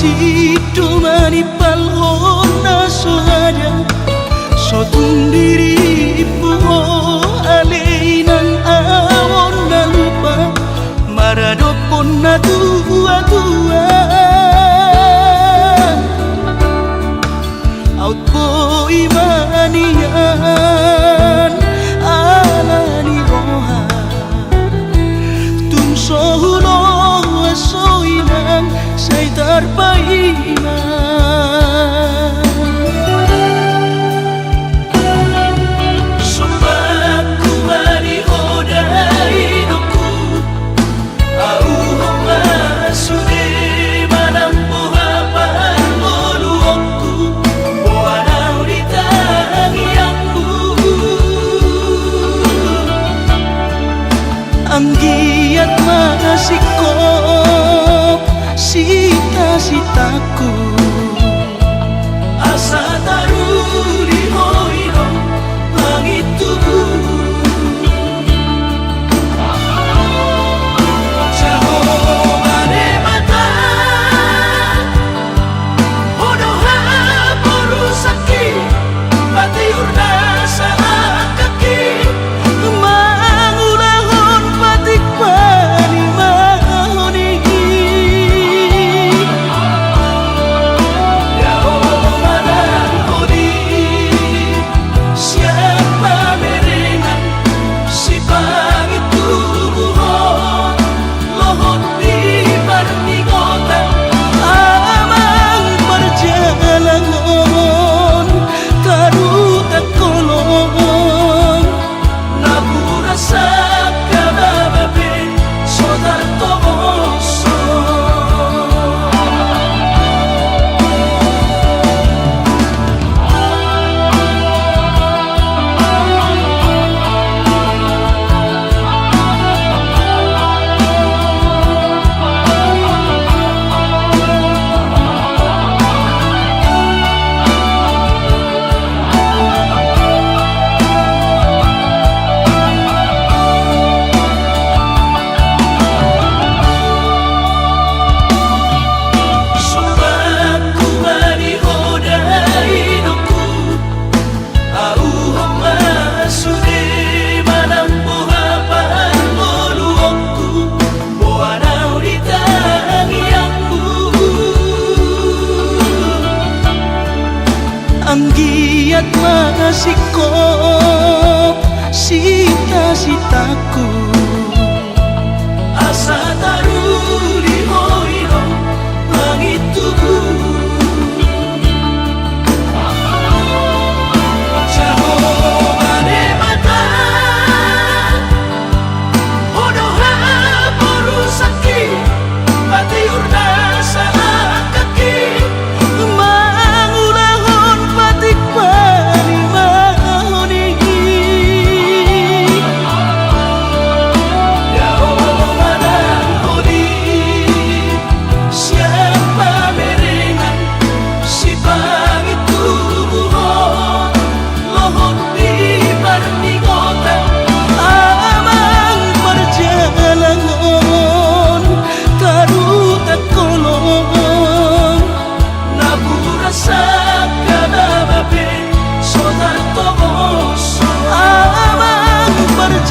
situ manipal hona sohada sotun diri puho aleinan awon na lupa maradopon na tua-tua out po imanian alani roha tum sohulo soinan say tarpainan sumpah kumari hodai doku au homa sude manampo hapan moluokku boanau ditangianku ang giat masikop sita-sitaku asa taruh di hoiro langit tubuh jaho mane mata hodoha porusaki patiurna salah kaki mangulahon patik pani mahoni ang giat masikop sita-sitaku asa taruh di hoiro langit tubuh jaho mane mata hodoha porusaki patiurna salah kaki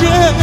yeah.